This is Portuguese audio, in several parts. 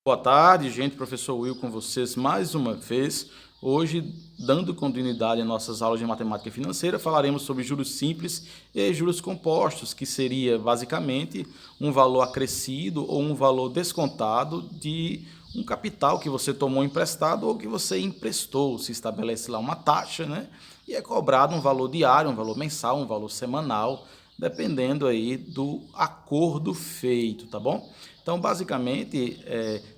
Boa tarde, gente. Professor Will com vocês mais uma vez. Hoje, dando continuidade às nossas aulas de matemática financeira, falaremos sobre juros simples e juros compostos, que seria basicamente um valor acrescido ou um valor descontado de um capital que você tomou emprestado ou que você emprestou. Se estabelece lá uma taxa, né? E é cobrado um valor diário, um valor mensal, um valor semanal, dependendo aí do acordo feito, tá bom? Então, basicamente,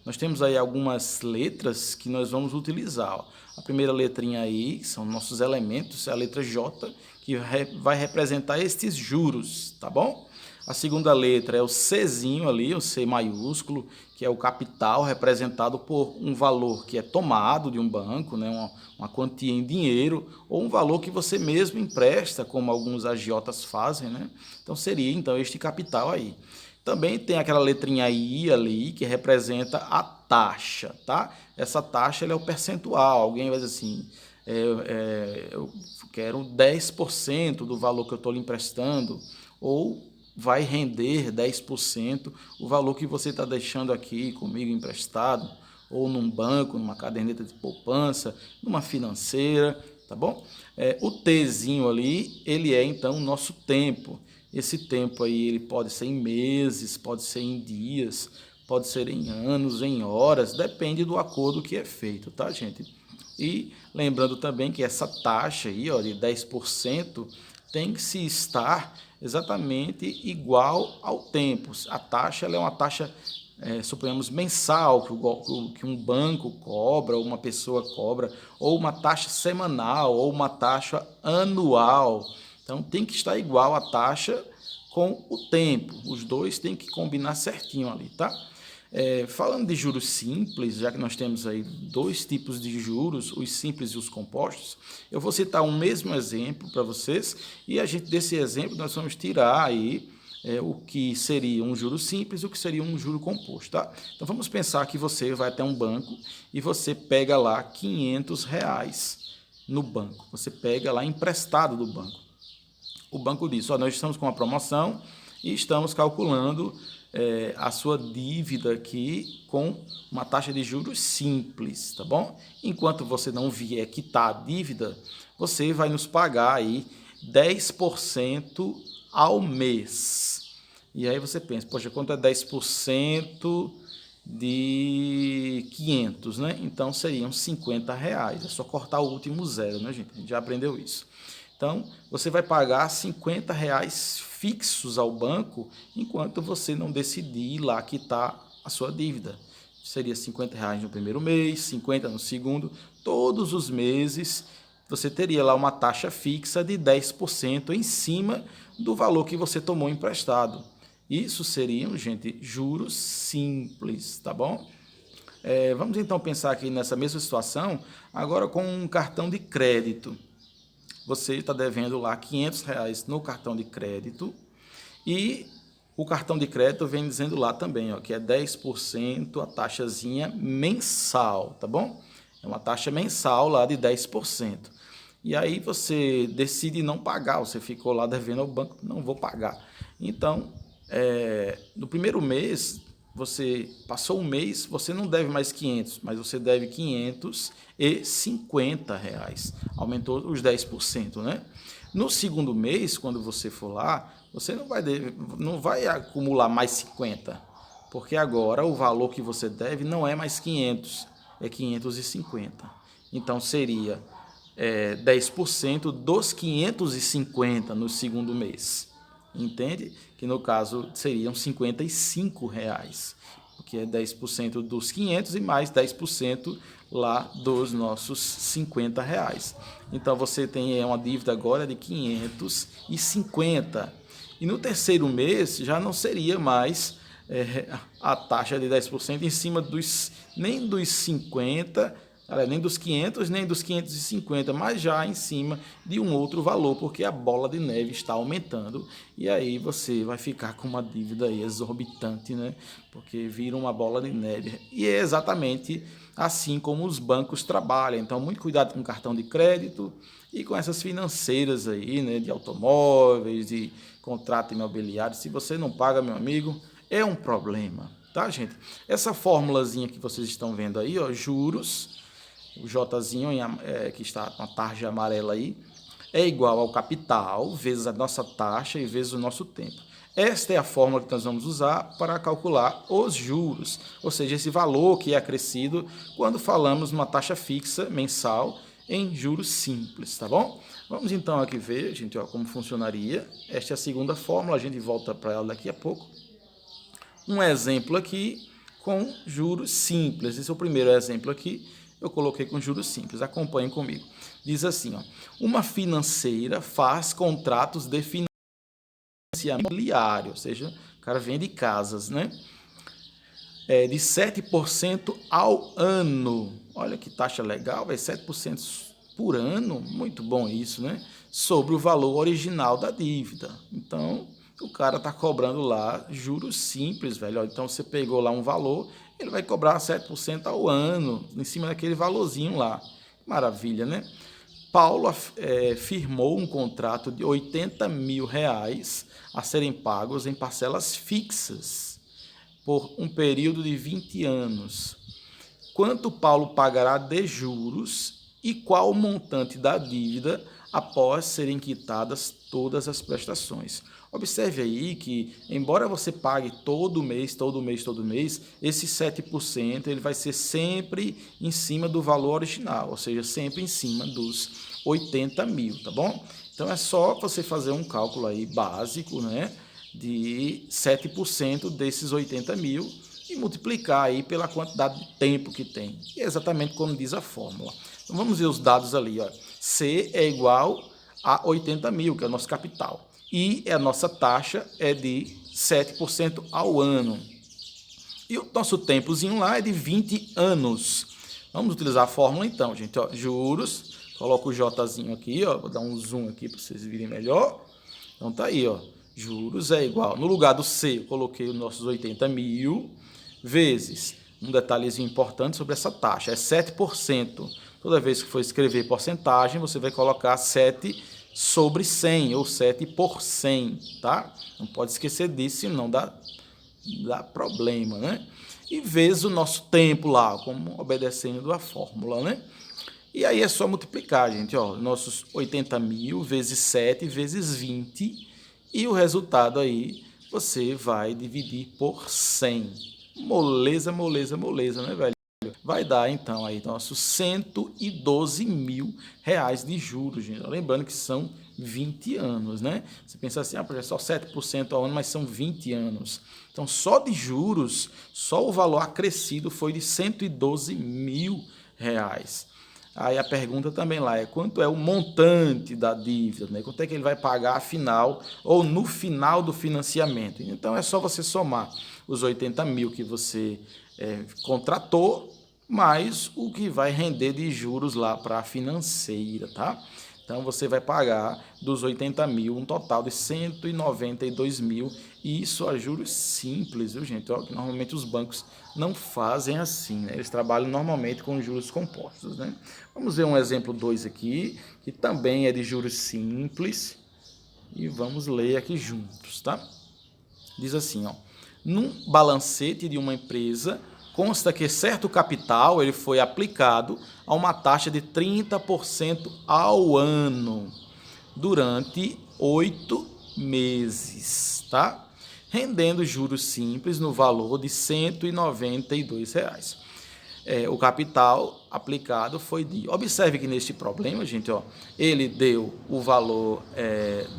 nós temos aí algumas letras que nós vamos utilizar. Ó. A primeira letrinha aí, que são nossos elementos, é a letra J, que vai representar estes juros, tá bom? A segunda letra é o Czinho ali, o C maiúsculo, que é o capital representado por um valor que é tomado de um banco, né, uma quantia em dinheiro, ou um valor que você mesmo empresta, como alguns agiotas fazem, né? Então seria então este capital aí. Também tem aquela letrinha I ali, que representa a taxa, tá? Essa taxa é o percentual. Alguém vai dizer assim, eu quero 10% do valor que eu estou lhe emprestando, ou vai render 10% o valor que você está deixando aqui comigo emprestado, ou num banco, numa caderneta de poupança, numa financeira, tá bom? O Tzinho ali, ele é então o nosso tempo. Esse tempo aí ele pode ser em meses, pode ser em dias, pode ser em anos, em horas, depende do acordo que é feito, tá, gente? E lembrando também que essa taxa aí, ó, de 10% tem que se estar exatamente igual ao tempo. A taxa ela é uma taxa, suponhamos, mensal, que um banco cobra, ou uma pessoa cobra, ou uma taxa semanal, ou uma taxa anual. Então tem que estar igual a taxa com o tempo. Os dois têm que combinar certinho ali, tá? Falando de juros simples, já que nós temos aí dois tipos de juros, os simples e os compostos, eu vou citar um mesmo exemplo para vocês e a gente desse exemplo nós vamos tirar aí o que seria um juro simples e o que seria um juro composto, tá? Então vamos pensar que você vai até um banco e você pega lá R$ 500 no banco, você pega lá emprestado do banco. O banco diz, nós estamos com uma promoção e estamos calculando a sua dívida aqui com uma taxa de juros simples, tá bom? Enquanto você não vier quitar a dívida, você vai nos pagar aí 10% ao mês. E aí você pensa, poxa, quanto é 10% de 500, né? Então seriam R$ 50. É só cortar o último zero, né, gente? A gente já aprendeu isso. Então, você vai pagar R$ 50 fixos ao banco enquanto você não decidir ir lá quitar a sua dívida. Seria R$ 50 no primeiro mês, 50 no segundo. Todos os meses você teria lá uma taxa fixa de 10% em cima do valor que você tomou emprestado. Isso seriam, gente, juros simples, tá bom? Vamos então pensar aqui nessa mesma situação, agora com um cartão de crédito. Você está devendo lá R$ 500 no cartão de crédito e o cartão de crédito vem dizendo lá também, ó, que é 10% a taxazinha mensal, tá bom? É uma taxa mensal lá de 10%. E aí você decide não pagar, você ficou lá devendo ao banco, não vou pagar. Então, no primeiro mês, você passou um mês, você não deve mais 500, mas você deve R$ 550. Aumentou os 10%, né? No segundo mês, quando você for lá, você não vai acumular mais 50, porque agora o valor que você deve não é mais 500, é 550. Então seria 10% dos 550 no segundo mês. Entende? Que no caso seriam R$ 55, porque é 10% dos 500 e mais 10% lá dos nossos R$ 50. Então você tem uma dívida agora de 550. E no terceiro mês já não seria mais a taxa de 10% em cima nem dos 50, nem dos 500, nem dos 550, mas já em cima de um outro valor, porque a bola de neve está aumentando e aí você vai ficar com uma dívida aí exorbitante, né? Porque vira uma bola de neve. E é exatamente assim como os bancos trabalham. Então, muito cuidado com o cartão de crédito e com essas financeiras aí, né? De automóveis, de contrato imobiliário. Se você não paga, meu amigo, é um problema. tá, gente? Essa formulazinha que vocês estão vendo aí, ó, juros, o Jzinho que está com a tarja amarela aí, é igual ao capital vezes a nossa taxa e vezes o nosso tempo. Esta é a fórmula que nós vamos usar para calcular os juros, ou seja, esse valor que é acrescido quando falamos numa taxa fixa mensal em juros simples, tá bom? Vamos então aqui ver, gente, ó, como funcionaria. Esta é a segunda fórmula, a gente volta para ela daqui a pouco. Um exemplo aqui com juros simples. Esse é o primeiro exemplo aqui, eu coloquei com juros simples. Acompanhem comigo. Diz assim, ó, uma financeira faz contratos de financiamento imobiliário, ou seja, o cara vende casas, né? De 7% ao ano. Olha que taxa legal, vai 7% por ano, muito bom isso, né? Sobre o valor original da dívida. Então, o cara está cobrando lá juros simples, velho. Então, você pegou lá um valor, ele vai cobrar 7% ao ano, em cima daquele valorzinho lá. Maravilha, né? Paulo firmou um contrato de R$80 mil a serem pagos em parcelas fixas por um período de 20 anos. Quanto Paulo pagará de juros e qual o montante da dívida após serem quitadas todas as prestações? Observe aí que, embora você pague todo mês, esse 7% ele vai ser sempre em cima do valor original, ou seja, sempre em cima dos 80 mil, tá bom? Então é só você fazer um cálculo aí básico, né, de 7% desses 80 mil e multiplicar aí pela quantidade de tempo que tem. E é exatamente como diz a fórmula. Então vamos ver os dados ali, ó. C é igual a 80 mil, que é o nosso capital. E a nossa taxa é de 7% ao ano. E o nosso tempozinho lá é de 20 anos. Vamos utilizar a fórmula então, gente. Ó, juros, coloco o Jzinho aqui, ó, vou dar um zoom aqui para vocês virem melhor. Então tá aí, ó, juros é igual, no lugar do C eu coloquei os nossos 80 mil, vezes, um detalhezinho importante sobre essa taxa, é 7%. Toda vez que for escrever porcentagem, você vai colocar 7 sobre 100, ou 7 por 100, tá? Não pode esquecer disso, senão dá problema, né? E vezes o nosso tempo lá, como obedecendo a fórmula, né? E aí é só multiplicar, gente, ó, nossos 80 mil vezes 7 vezes 20, e o resultado aí você vai dividir por 100. Moleza, moleza, moleza, né, velho? Vai dar, então, aí nossos 112 mil reais de juros, gente. Lembrando que são 20 anos, né? Você pensa assim, é só 7% ao ano, mas são 20 anos. Então, só de juros, só o valor acrescido foi de 112 mil reais. Aí a pergunta também lá é quanto é o montante da dívida, né? Quanto é que ele vai pagar afinal ou no final do financiamento. Então é só você somar os 80 mil que você contratou, mais o que vai render de juros lá para a financeira, tá? Então você vai pagar dos 80 mil um total de 192 mil, e isso a juros simples, viu, gente? Ó, que normalmente os bancos não fazem assim, né? Eles trabalham normalmente com juros compostos, né? Vamos ver um exemplo 2 aqui, que também é de juros simples, e vamos ler aqui juntos, tá? Diz assim, ó, num balancete de uma empresa, consta que certo capital ele foi aplicado a uma taxa de 30% ao ano durante 8 meses, tá? Rendendo juros simples no valor de R$ 192. O capital aplicado foi de... Observe que neste problema, gente, ó, ele deu o valor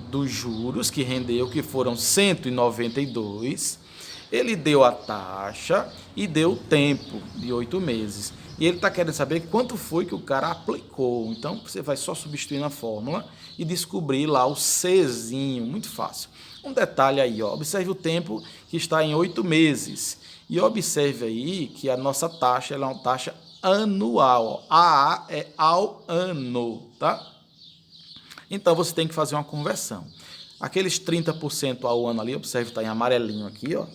dos juros que rendeu, que foram 192. Ele deu a taxa e deu o tempo de 8 meses. E ele está querendo saber quanto foi que o cara aplicou. Então, você vai só substituir na fórmula e descobrir lá o Czinho, muito fácil. Um detalhe aí, ó, observe o tempo que está em 8 meses. E observe aí que a nossa taxa ela é uma taxa anual. A é ao ano, tá? Então, você tem que fazer uma conversão. Aqueles 30% ao ano ali, observe, está em amarelinho aqui, ó.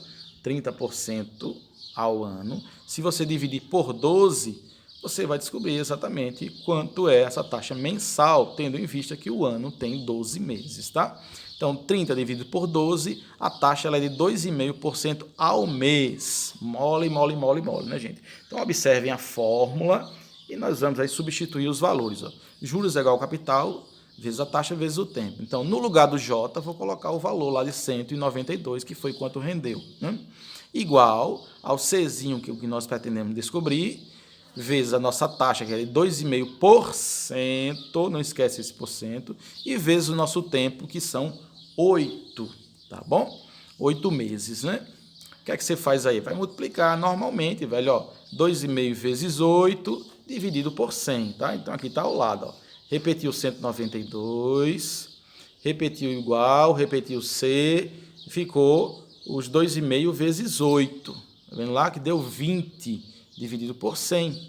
30% ao ano. Se você dividir por 12, você vai descobrir exatamente quanto é essa taxa mensal, tendo em vista que o ano tem 12 meses, tá? Então, 30 dividido por 12, a taxa ela é de 2,5% ao mês. Mole, mole, mole, mole, né, gente? Então, observem a fórmula e nós vamos aí substituir os valores. Ó. Juros é igual ao capital, vezes a taxa, vezes o tempo. Então, no lugar do J, vou colocar o valor lá de 192, que foi quanto rendeu. Né? Igual ao Czinho, que é o que nós pretendemos descobrir, vezes a nossa taxa, que é de 2,5%, não esquece esse porcento, e vezes o nosso tempo, que são 8, tá bom? 8 meses, né? O que é que você faz aí? Vai multiplicar normalmente, velho, ó, 2,5 vezes 8, dividido por 100, tá? Então, aqui tá ao lado, ó. Repetiu 192, repetiu igual, repetiu C, ficou os 2,5 vezes 8. Tá vendo lá que deu 20 dividido por 100.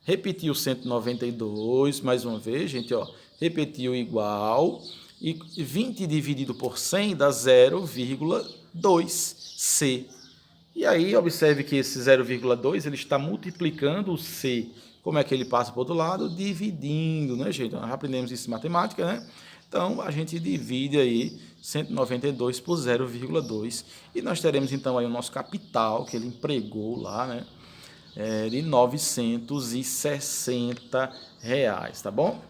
Repetiu 192, mais uma vez, gente, ó. Repetiu igual. E 20 dividido por 100 dá 0,2C. E aí, observe que esse 0,2 ele está multiplicando o C. Como é que ele passa para o outro lado? Dividindo, né, gente? Nós já aprendemos isso em matemática, né? Então, a gente divide aí 192 por 0,2. E nós teremos, então, aí o nosso capital, que ele empregou lá, né? De R$ 960, tá bom?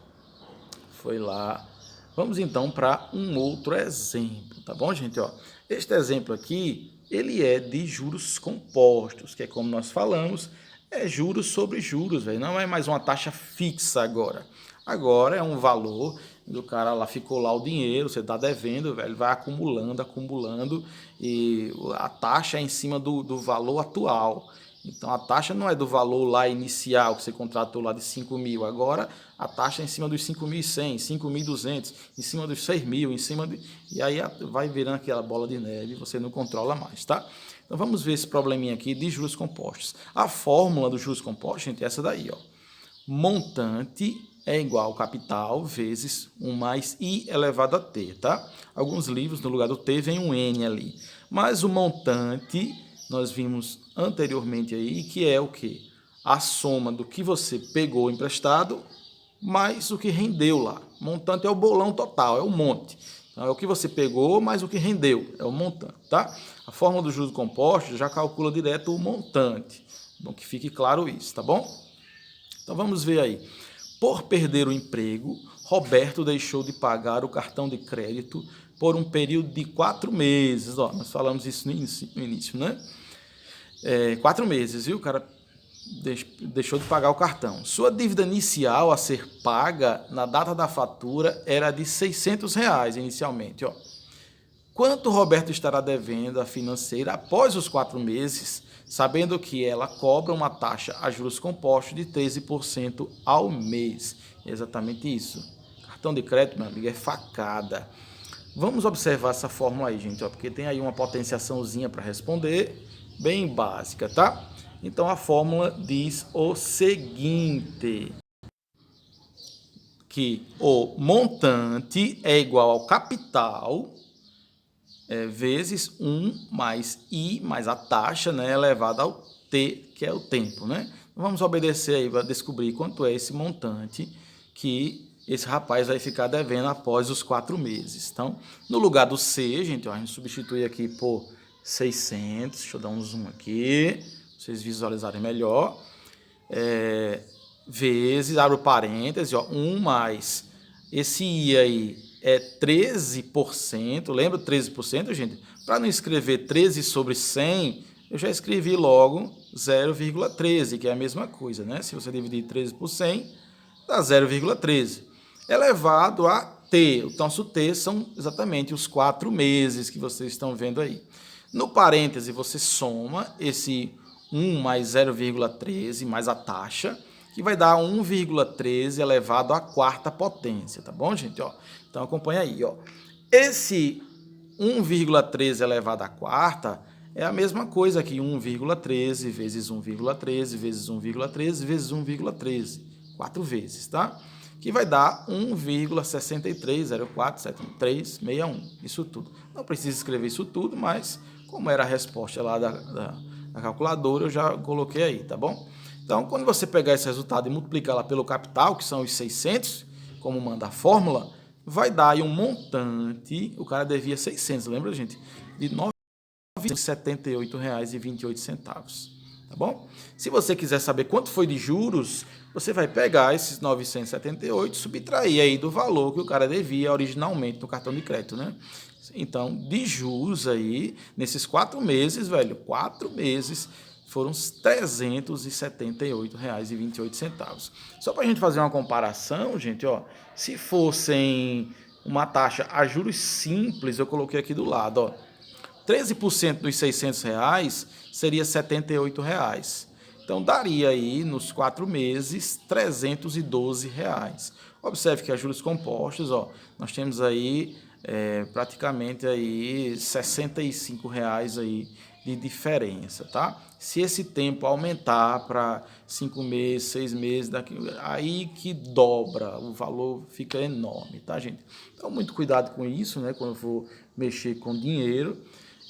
Foi lá. Vamos então para um outro exemplo, tá bom, gente? Ó, este exemplo aqui, ele é de juros compostos, que é como nós falamos, é juros sobre juros, velho. Não é mais uma taxa fixa agora. Agora é um valor, do cara lá ficou lá o dinheiro, você está devendo, velho, vai acumulando, acumulando, e a taxa é em cima do valor atual. Então, a taxa não é do valor lá inicial que você contratou lá de 5 mil. Agora, a taxa é em cima dos 5.100, 5.200, em cima dos 6 mil, em cima de... E aí vai virando aquela bola de neve e você não controla mais, tá? Então, vamos ver esse probleminha aqui de juros compostos. A fórmula dos juros compostos, gente, é essa daí, ó. Montante é igual ao capital vezes 1 mais I elevado a T, tá? Alguns livros, no lugar do T, vem um N ali. Mas o montante... nós vimos anteriormente aí, que é o quê? A soma do que você pegou emprestado, mais o que rendeu lá. Montante é o bolão total, é o monte. Então, é o que você pegou, mais o que rendeu, é o montante, tá? A fórmula do juros compostos já calcula direto o montante. Bom, que fique claro isso, tá bom? Então, vamos ver aí. Por perder o emprego, Roberto deixou de pagar o cartão de crédito por um período de 4 meses. Ó, nós falamos isso no início, né? 4 meses, viu? O cara deixou de pagar o cartão. Sua dívida inicial a ser paga na data da fatura era de R$ 600 inicialmente. Ó. Quanto Roberto estará devendo à financeira após os 4 meses, sabendo que ela cobra uma taxa a juros compostos de 13% ao mês? É exatamente isso. Cartão de crédito, meu amigo, é facada. Vamos observar essa fórmula aí, gente, ó, porque tem aí uma potenciaçãozinha para responder, bem básica, tá? Então, a fórmula diz o seguinte, que o montante é igual ao capital vezes 1 mais I mais a taxa, né, elevada ao T, que é o tempo, né? Vamos obedecer aí para descobrir quanto é esse montante que esse rapaz vai ficar devendo após os 4 meses. Então, no lugar do C, gente, ó, a gente substitui aqui por 600, deixa eu dar um zoom aqui, para vocês visualizarem melhor, vezes, abre o parêntese, ó, 1 mais, esse I aí é 13%, lembra 13%, gente? Para não escrever 13 sobre 100, eu já escrevi logo 0,13, que é a mesma coisa, né? Se você dividir 13 por 100, dá 0,13. Elevado a T, o nosso T são exatamente os 4 meses que vocês estão vendo aí. No parêntese, você soma esse 1 mais 0,13 mais a taxa, que vai dar 1,13 elevado à quarta potência, tá bom, gente? Ó, então, acompanha aí, ó. Esse 1,13 elevado à quarta é a mesma coisa que 1,13 vezes 1,13 vezes 1,13 vezes 1,13, 4 vezes, tá? Que vai dar 1,63047361, isso tudo. Não precisa escrever isso tudo, mas como era a resposta lá da calculadora, eu já coloquei aí, tá bom? Então, quando você pegar esse resultado e multiplicar lá pelo capital, que são os 600, como manda a fórmula, vai dar aí um montante, o cara devia 600, lembra, gente? De R$ 978,28, tá bom? Se você quiser saber quanto foi de juros, você vai pegar esses 978 e subtrair aí do valor que o cara devia originalmente no cartão de crédito, né? Então, de juros aí, nesses 4 meses, velho, 4 meses, foram R$ 378,28. Só para a gente fazer uma comparação, gente, ó, se fossem uma taxa a juros simples, eu coloquei aqui do lado, ó, 13% dos R$ 600 seria R$ 78. Então, daria aí, nos 4 meses, R$ 312. Observe que a juros compostos, ó, nós temos aí praticamente aí R$ 65 aí de diferença, tá? Se esse tempo aumentar para 5 meses, 6 meses, aí que dobra, o valor fica enorme, tá, gente? Então, muito cuidado com isso, né, quando eu for mexer com dinheiro.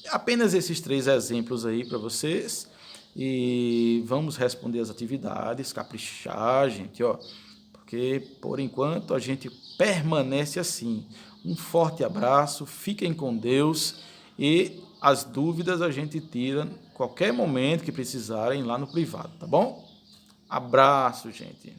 Apenas esses 3 exemplos aí para vocês e vamos responder as atividades, caprichar, gente, ó, porque por enquanto a gente permanece assim. Um forte abraço, fiquem com Deus e as dúvidas a gente tira qualquer momento que precisarem lá no privado, tá bom? Abraço, gente.